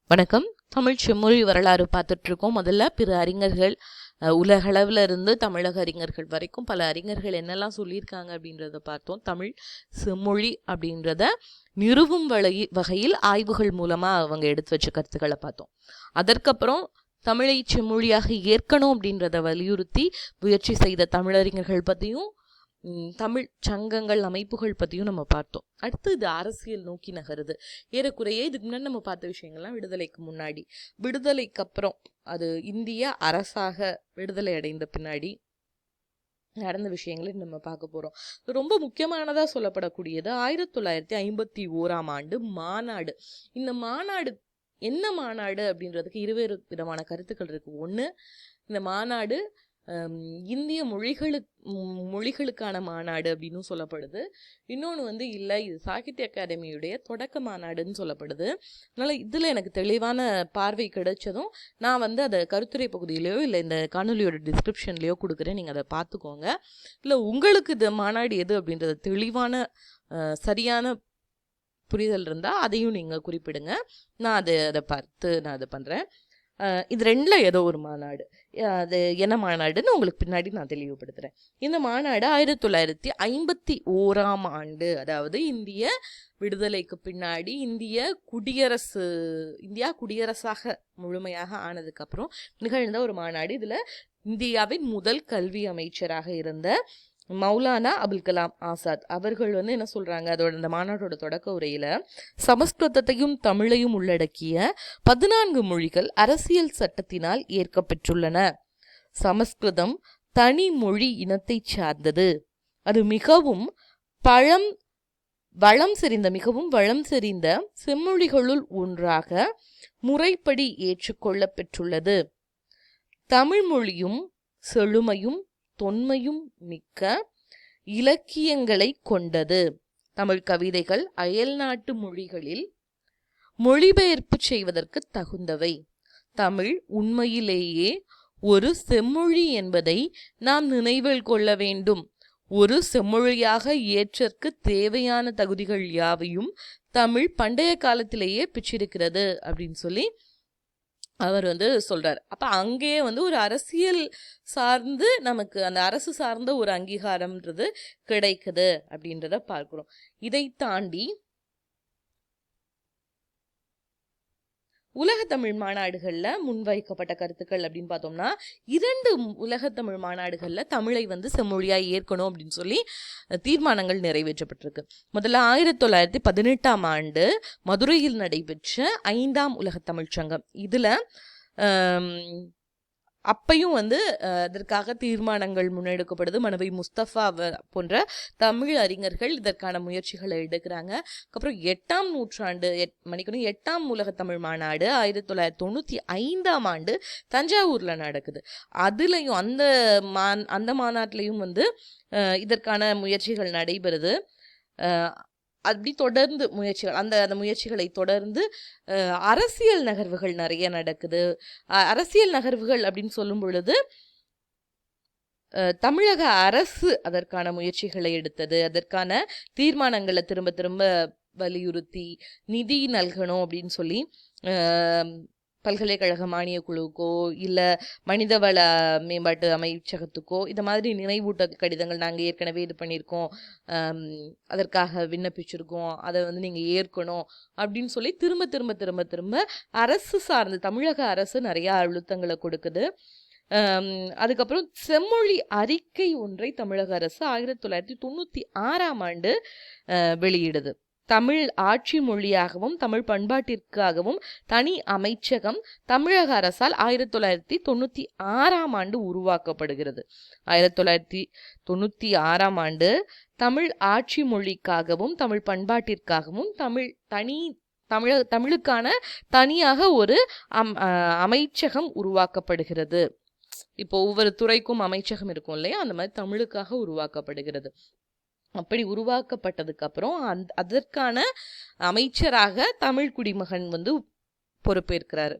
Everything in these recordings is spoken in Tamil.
வணக்கம். தமிழ் செம்மொழி வரலாறு பார்த்துட்ருக்கோம். முதல்ல பிற அறிஞர்கள், உலகளவில் இருந்து தமிழக அறிஞர்கள் வரைக்கும் பல அறிஞர்கள் என்னெல்லாம் சொல்லியிருக்காங்க அப்படின்றத பார்த்தோம். தமிழ் செம்மொழி அப்படின்றத நிறுவும் வகையில் ஆய்வுகள் மூலமாக அவங்க எடுத்து வச்ச கருத்துக்களை பார்த்தோம். அதற்கப்புறம் தமிழை செம்மொழியாக ஏற்கணும் அப்படின்றத வலியுறுத்தி முயற்சி செய்த தமிழறிஞர்கள் பற்றியும் தமிழ் சங்கங்கள் அமைப்புகள் பற்றியும் நம்ம பார்த்தோம். அடுத்து இது அரசியல் நோக்கி நகருது. ஏறக்குறைய இதுக்கு முன்னாடி நம்ம பார்த்த விஷயங்கள்லாம் விடுதலைக்கு முன்னாடி, விடுதலைக்கு அப்புறம் அது இந்திய அரசாக விடுதலை அடைந்த பின்னாடி நடந்த விஷயங்களை நம்ம பார்க்க போகிறோம். ரொம்ப முக்கியமானதாக சொல்லப்படக்கூடியது 1951ஆம் ஆண்டு மாநாடு. இந்த மாநாடு என்ன மாநாடு அப்படின்றதுக்கு இருவேறு விதமான கருத்துக்கள் இருக்கு. ஒன்று, இந்த மாநாடு இந்திய மொழிகளுக்கான மாநாடு அப்படின்னு சொல்லப்படுது. இன்னொன்று இல்லை, இது சாகித்ய அகாடமியுடைய தொடக்க மாநாடுன்னு சொல்லப்படுது. அதனால் இதில் எனக்கு தெளிவான பார்வை கிடைச்சதும் நான் அதை கருத்துரை பகுதியிலையோ இல்லை இந்த காணொலியோட டிஸ்கிரிப்ஷன்லையோ கொடுக்குறேன், நீங்கள் அதை பார்த்துக்கோங்க. இல்லை உங்களுக்கு இது மாநாடு எது அப்படின்றது தெளிவான சரியான புரிதல் இருந்தால் அதையும் நீங்கள் குறிப்பிடுங்க. நான் அதை பார்த்து நான் அதை பண்ணுறேன். இது ரெண்டில் ஏதோ ஒரு மாநாடு, அது என்ன மாநாடுன்னு உங்களுக்கு பின்னாடி நான் தெளிவுபடுத்துகிறேன். இந்த மாநாடு 1951ஆம் ஆண்டு, அதாவது இந்திய விடுதலைக்கு பின்னாடி இந்தியா குடியரசாக முழுமையாக ஆனதுக்கப்புறம் நிகழ்ந்த ஒரு மாநாடு. இதில் இந்தியாவின் முதல் கல்வி அமைச்சராக இருந்த மௌலானா அபுல் கலாம் ஆசாத் அவர்கள் என்ன சொல்றாங்க, அதோட இந்த மாநாட்டோட தொடக்க உரையில, சமஸ்கிருதத்தையும் தமிழையும் உள்ளடக்கிய 14 மொழிகள் அரசியல் சட்டத்தினால் ஏற்கப்பெற்றுள்ளன. சமஸ்கிருதம் தனி மொழி இனத்தை சார்ந்தது. அது மிகவும் வளம் செறிந்த செம்மொழிகளுள் ஒன்றாக முறைப்படி ஏற்றுக்கொள்ள பெற்றுள்ளது. தமிழ் மொழியும் செழுமையும் தொன்மையும் மிக்க இலக்கியங்களை கொண்டது. தமிழ் கவிதைகள் அயல்நாட்டு மொழிகளில் மொழிபெயர்ப்பு செய்வதற்கு தகுந்தவை. தமிழ் உண்மையிலேயே ஒரு செம்மொழி என்பதை நாம் நினைவில் கொள்ள வேண்டும். ஒரு செம்மொழியாக ஏற்றற்கு தேவையான தகுதிகள் யாவையும் தமிழ் பண்டைய காலத்திலேயே பெற்றிருக்கிறது அப்படின்னு சொல்லி அவர் சொல்றார். அப்ப அங்கேயே ஒரு அரசியல் சார்ந்து நமக்கு அந்த அரசு சார்ந்த ஒரு அங்கீகாரம்ன்றது கிடைக்குது அப்படின்றத பார்க்கிறோம். இதை தாண்டி உலகத்தமிழ் மாநாடுகள்ல முன்வைக்கப்பட்ட கருத்துக்கள் அப்படின்னு பார்த்தோம்னா, 2 உலகத்தமிழ் மாநாடுகள்ல தமிழை செம்மொழியாய் ஏற்கணும் அப்படின்னு சொல்லி தீர்மானங்கள் நிறைவேற்றப்பட்டிருக்கு. முதல்ல 1918ஆம் ஆண்டு மதுரையில் நடைபெற்ற 5ஆம் உலகத்தமிழ் சங்கம். இதுல அப்பையும் அதற்காக தீர்மானங்கள் முன்னெடுக்கப்படுது. மனவை முஸ்தபா போன்ற தமிழ் அறிஞர்கள் இதற்கான முயற்சிகளை எடுக்கிறாங்க. அதுக்கப்புறம் 8ஆம் நூற்றாண்டு 8ஆம் உலகத்தமிழ் மாநாடு 1995ஆம் ஆண்டு தஞ்சாவூர்ல நடக்குது. அதுலயும் அந்த மாநாட்டிலையும் இதற்கான முயற்சிகள் நடைபெறுது. அப்படி தொடர்ந்து அந்த முயற்சிகளை தொடர்ந்து அரசியல் நகர்வுகள் நிறைய நடக்குது. அரசியல் நகர்வுகள் அப்படின்னு சொல்லும் பொழுது தமிழக அரசு அதற்கான முயற்சிகளை எடுத்தது. அதற்கான தீர்மானங்களை திரும்ப திரும்ப வலியுறுத்தி நிதி நல்கணும் அப்படின்னு சொல்லி பல்கலைக்கழக மானிய குழுவுக்கோ இல்லை மனிதவள மேம்பாட்டு அமைச்சகத்துக்கோ இந்த மாதிரி நினைவூட்ட கடிதங்கள் நாங்கள் ஏற்கனவே இது பண்ணியிருக்கோம், அதற்காக விண்ணப்பிச்சிருக்கோம், அதை நீங்கள் ஏற்கணும் அப்படின்னு சொல்லி திரும்ப திரும்ப திரும்ப திரும்ப அரசு சார்ந்து தமிழக அரசு நிறைய அழுத்தங்களை கொடுக்குது. அதுக்கப்புறம் செம்மொழி அறிக்கை ஒன்றை தமிழக அரசு 1996ஆம் ஆண்டு வெளியிடுது. தமிழ் ஆட்சி மொழியாகவும் தமிழ் பண்பாட்டிற்காகவும் தனி அமைச்சகம் தமிழக அரசால் 1996ஆம் ஆண்டு உருவாக்கப்படுகிறது. 1996ஆம் ஆண்டு தமிழ் ஆட்சி மொழிக்காகவும் தமிழ் பண்பாட்டிற்காகவும் தமிழுக்கான தனியாக ஒரு அமைச்சகம் உருவாக்கப்படுகிறது. இப்போ ஒவ்வொரு துறைக்கும் அமைச்சகம் இருக்கும் இல்லையா, அந்த மாதிரி தமிழுக்காக உருவாக்கப்படுகிறது. அப்படி உருவாக்கப்பட்டதுக்கு அப்புறம் அதற்கான அமைச்சராக தமிழ் குடிமகன் பொறுப்பேற்கிறாரு.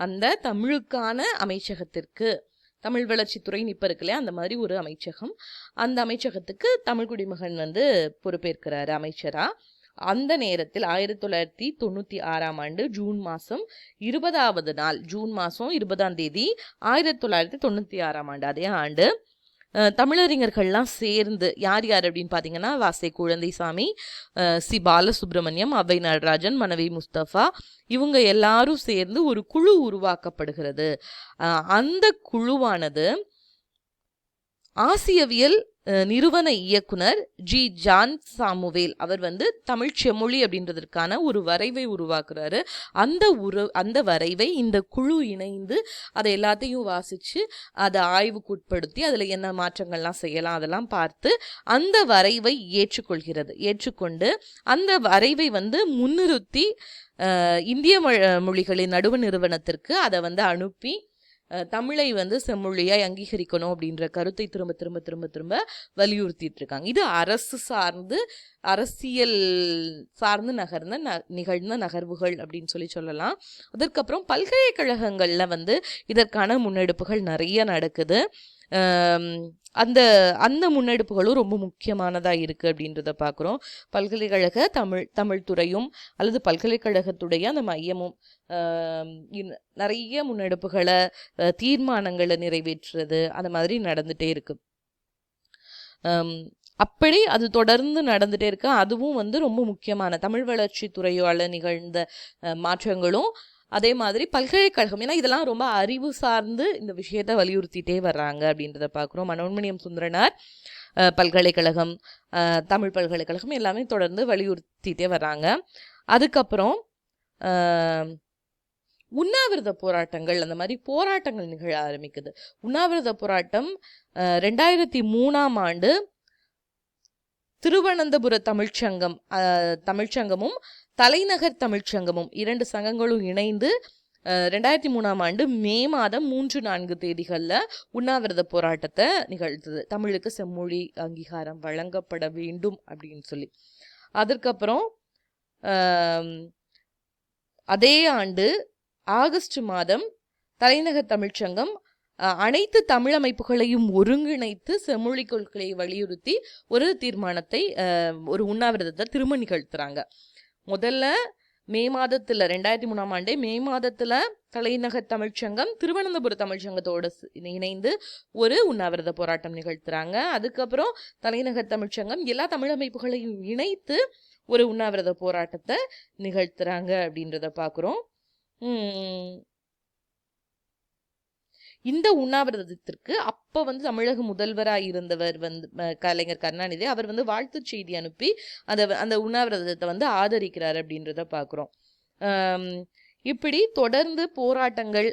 அந்த தமிழுக்கான அமைச்சகத்திற்கு தமிழ் வளர்ச்சித்துறைன்னு இப்போ இருக்கு இல்லையா, அந்த மாதிரி ஒரு அமைச்சகம், அந்த அமைச்சகத்துக்கு தமிழ் குடிமகன் பொறுப்பேற்கிறாரு அமைச்சரா. அந்த நேரத்தில் 1996ஆம் ஆண்டு ஜூன் மாதம் 20வது நாள், ஜூன் மாதம் 20ஆம் தேதி 1996ஆம் ஆண்டு, அதே ஆண்டு தமிழறிஞர்கள்லாம் சேர்ந்து யார் யார் அப்படின்னு பார்த்தீங்கன்னா, வாசை குழந்தைசாமி, சி பாலசுப்ரமணியம், அவ்வை நடராஜன், மனைவி முஸ்தபா, இவங்க எல்லாரும் சேர்ந்து ஒரு குழு உருவாக்கப்படுகிறது. அந்த குழுவானது ஆசியவியல் நிறுவன இயக்குனர் ஜி ஜான் சாமுவேல் அவர் வந்து தமிழ் செம்மொழி அப்படின்றதற்கான ஒரு வரைவை உருவாக்குறாரு. அந்த வரைவை இந்த குழு இணைந்து அதை எல்லாத்தையும் வாசித்து அதை ஆய்வுக்குட்படுத்தி அதில் என்ன மாற்றங்கள்லாம் செய்யலாம் அதெல்லாம் பார்த்து அந்த வரைவை ஏற்றுக்கொண்டு அந்த வரைவை வந்து முன்னிறுத்தி இந்திய மொழிகளின் நடுவு நிறுவனத்திற்கு அதை வந்து அனுப்பி தமிழை வந்து செம்மொழியாய் அங்கீகரிக்கணும் அப்படின்ற கருத்தை திரும்ப திரும்ப திரும்ப திரும்ப வலியுறுத்திட்டு இருக்காங்க. இது அரசியல் சார்ந்து நிகழ்ந்த நகர்வுகள் அப்படின்னு சொல்லலாம். அதற்கப்புறம் பல்கலைக்கழகங்கள்ல வந்து இதற்கான முன்னெடுப்புகள் நிறைய நடக்குது. அந்த முன்னெடுப்புகளும் ரொம்ப முக்கியமானதாக இருக்குது அப்படின்றத பார்க்குறோம். பல்கலைக்கழக தமிழ் துறையும் அல்லது பல்கலைக்கழகத்துடைய அந்த மையமும் நிறைய முன்னெடுப்புகளை தீர்மானங்களை நிறைவேற்றுறது அந்த மாதிரி நடந்துகிட்டே இருக்கு. அப்படி அது தொடர்ந்து நடந்துகிட்டே இருக்கு. அதுவும் வந்து ரொம்ப முக்கியமான தமிழ் வளர்ச்சி துறையால் நிகழ்ந்த மாற்றங்களும் அதே மாதிரி பல்கலைக்கழகம், ஏன்னா இதெல்லாம் ரொம்ப அறிவு சார்ந்து இந்த விஷயத்தை வலியுறுத்திட்டே வர்றாங்க அப்படின்றத பார்க்குறோம். மனோன்மணியம் சுந்தரனார் பல்கலைக்கழகம், தமிழ் பல்கலைக்கழகம் எல்லாமே தொடர்ந்து வலியுறுத்திட்டே வர்றாங்க. அதுக்கப்புறம் உண்ணாவிரத போராட்டங்கள், அந்த மாதிரி போராட்டங்கள் நிகழ ஆரம்பிக்குது. உண்ணாவிரத போராட்டம் 2003ஆம் ஆண்டு திருவனந்தபுர தமிழ்ச்சங்கமும் தலைநகர் தமிழ்ச்சங்கமும் 2 சங்கங்களும் இணைந்து 2003ஆம் ஆண்டு மே மாதம் 3-4 தேதிகளில் உண்ணாவிரத போராட்டத்தை நிகழ்த்தது. தமிழுக்கு செம்மொழி அங்கீகாரம் வழங்கப்பட வேண்டும் அப்படின்னு சொல்லி. அதற்கப்புறம் அதே ஆண்டு ஆகஸ்ட் மாதம் தலைநகர் தமிழ்ச்சங்கம் அனைத்து தமிழ் அமைப்புகளையும் ஒருங்கிணைத்து செம்மொழி கொள்கையை வலியுறுத்தி ஒரு தீர்மானத்தை, ஒரு உண்ணாவிரதத்தை திரும்ப நிகழ்த்துறாங்க. முதல்ல மே மாதத்தில் 2003ஆம் ஆண்டே மே மாதத்தில் தலைநகர் தமிழ்ச்சங்கம் திருவனந்தபுர தமிழ்ச்சங்கத்தோடு இணைந்து ஒரு உண்ணாவிரத போராட்டம் நிகழ்த்துறாங்க. அதுக்கப்புறம் தலைநகர் தமிழ்ச்சங்கம் எல்லா தமிழ் அமைப்புகளையும் இணைத்து ஒரு உண்ணாவிரத போராட்டத்தை நிகழ்த்துறாங்க அப்படின்றத பார்க்குறோம். இந்த உண்ணாவிரதத்திற்கு அப்போ வந்து தமிழக முதல்வராக இருந்தவர் வந்து கலைஞர் கருணாநிதி, அவர் வந்து வாழ்த்து செய்தி அனுப்பி அந்த உண்ணாவிரதத்தை வந்து ஆதரிக்கிறார் அப்படின்றத பார்க்குறோம். இப்படி தொடர்ந்து போராட்டங்கள்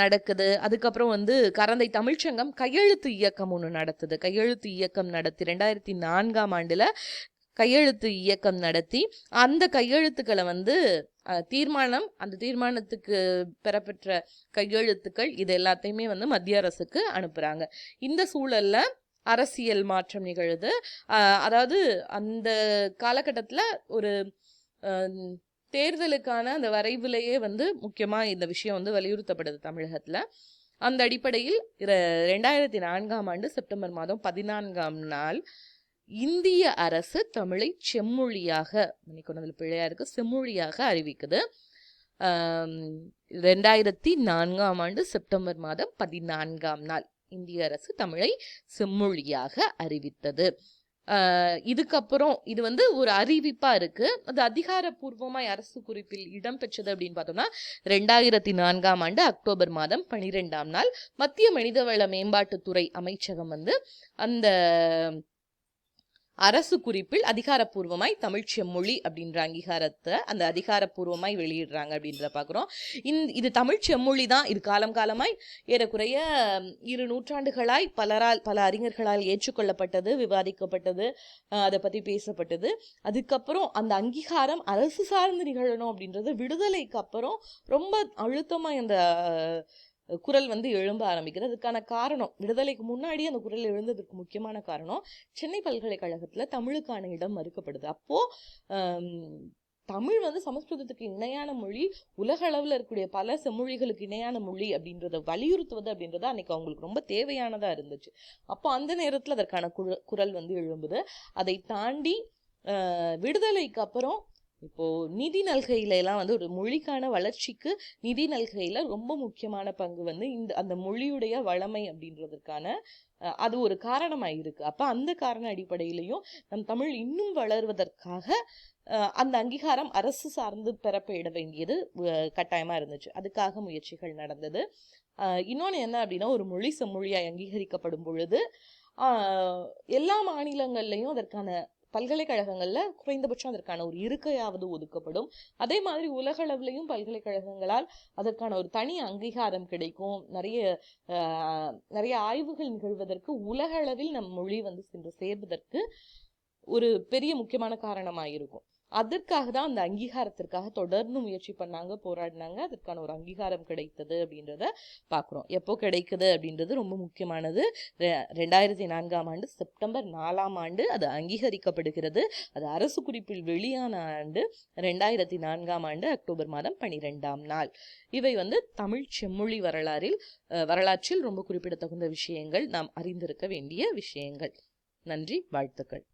நடக்குது. அதுக்கப்புறம் வந்து கரந்தை தமிழ்ச்சங்கம் கையெழுத்து இயக்கம் ஒன்று நடத்துது. கையெழுத்து இயக்கம் நடத்தி 2004ஆம் ஆண்டில் கையெழுத்து இயக்கம் நடத்தி அந்த கையெழுத்துக்களை வந்து அந்த தீர்மானத்துக்கு பெறப்பெற்ற கையெழுத்துக்கள் இது எல்லாத்தையுமே வந்து மத்திய அரசுக்கு அனுப்புறாங்க. இந்த சூழல்ல அரசியல் மாற்றம் நிகழுது. அதாவது அந்த காலகட்டத்தில் ஒரு தேர்தலுக்கான அந்த வரைவிலேயே வந்து முக்கியமாக இந்த விஷயம் வந்து வலியுறுத்தப்படுது தமிழகத்தில். அந்த அடிப்படையில் 2004ஆம் ஆண்டு செப்டம்பர் மாதம் 14ஆம் நாள் இந்திய அரசு தமிழை செம்மொழியாக, பிழையா இருக்கு, செம்மொழியாக அறிவிக்குது. 2004ஆம் ஆண்டு செப்டம்பர் மாதம் 14ஆம் நாள் இந்திய அரசு தமிழை செம்மொழியாக அறிவித்தது. இதுக்கப்புறம் இது வந்து ஒரு அறிவிப்பா இருக்கு. அது அதிகாரப்பூர்வமாய் அரசு குறிப்பில் இடம்பெற்றது அப்படின்னு பார்த்தோம்னா 2004ஆம் ஆண்டு அக்டோபர் மாதம் 12ஆம் நாள் மத்திய மனிதவள மேம்பாட்டுத்துறை அமைச்சகம் வந்து அந்த அரசு குறிப்பில் அதிகாரப்பூர்வமாய் தமிழ் செம்மொழி அப்படின்ற அங்கீகாரத்தை அந்த அதிகாரப்பூர்வமாய் வெளியிடுறாங்க அப்படின்றத பார்க்குறோம். இது தமிழ் செம்மொழி தான். இது காலமாய் ஏறக்குறைய 2 நூற்றாண்டுகளாய் பல அறிஞர்களால் ஏற்றுக்கொள்ளப்பட்டது, விவாதிக்கப்பட்டது, அதை பற்றி பேசப்பட்டது. அதுக்கப்புறம் அந்த அங்கீகாரம் அரசு சார்ந்து நிகழணும் அப்படின்றது விடுதலைக்கு அப்புறம் ரொம்ப அழுத்தமாக அந்த குரல் வந்து எழும்ப ஆரம்பிக்கிறது. அதுக்கான காரணம், விடுதலைக்கு முன்னாடி அந்த குரல் எழுந்ததுக்கு முக்கியமான காரணம் சென்னை பல்கலைக்கழகத்தில் தமிழுக்கான இடம் மறுக்கப்படுது. அப்போது தமிழ் வந்து சமஸ்கிருதத்துக்கு இணையான மொழி, உலக அளவில் இருக்கக்கூடிய பல செம்மொழிகளுக்கு இணையான மொழி அப்படின்றத வலியுறுத்துவது அப்படின்றது அன்னைக்கு அவங்களுக்கு ரொம்ப தேவையானதாக இருந்துச்சு. அப்போ அந்த நேரத்தில் அதற்கான குரல் வந்து எழும்புது. அதை தாண்டி விடுதலைக்கு அப்புறம் இப்போ நிதி நல்கையில எல்லாம் வந்து ஒரு மொழிக்கான வளர்ச்சிக்கு நிதி நல்கையில ரொம்ப முக்கியமான பங்கு வந்து அந்த மொழியுடைய வளமை அப்படின்றதுக்கான அது ஒரு காரணமாக இருக்கு. அப்ப அந்த காரண அடிப்படையிலையும் நம் தமிழ் இன்னும் வளர்வதற்காக அந்த அங்கீகாரம் அரசு சார்ந்து பெறப்பட வேண்டியது கட்டாயமா இருந்துச்சு. அதுக்காக முயற்சிகள் நடந்தது. இன்னொன்று என்ன அப்படின்னா, ஒரு மொழி செம்மொழியாய் அங்கீகரிக்கப்படும் பொழுது எல்லா மாநிலங்கள்லையும் அதற்கான பல்கலைக்கழகங்கள்ல குறைந்தபட்சம் அதற்கான ஒரு இருக்கையாவது ஒதுக்கப்படும். அதே மாதிரி உலக அளவுலையும் பல்கலைக்கழகங்களால் அதற்கான ஒரு தனி அங்கீகாரம் கிடைக்கும். நிறைய ஆய்வுகள் நிகழ்வதற்கு உலக அளவில் நம் மொழி வந்து சென்று சேர்வதற்கு ஒரு பெரிய முக்கியமான காரணமாயிருக்கும். அதற்காக தான் அந்த அங்கீகாரத்திற்காக தொடர்ந்து முயற்சி பண்ணாங்க, போராடினாங்க. அதற்கான ஒரு அங்கீகாரம் கிடைத்தது அப்படின்றத பார்க்குறோம். எப்போ கிடைக்குது அப்படின்றது ரொம்ப முக்கியமானது. 2004 செப்டம்பர் 4 அது அங்கீகரிக்கப்படுகிறது. அது அரசு குறிப்பில் வெளியான ஆண்டு 2004 அக்டோபர் 12 இவை வந்து தமிழ் செம்மொழி வரலாற்றில் ரொம்ப குறிப்பிடத்தகுந்த விஷயங்கள், நாம் அறிந்திருக்க வேண்டிய விஷயங்கள். நன்றி, வாழ்த்துக்கள்.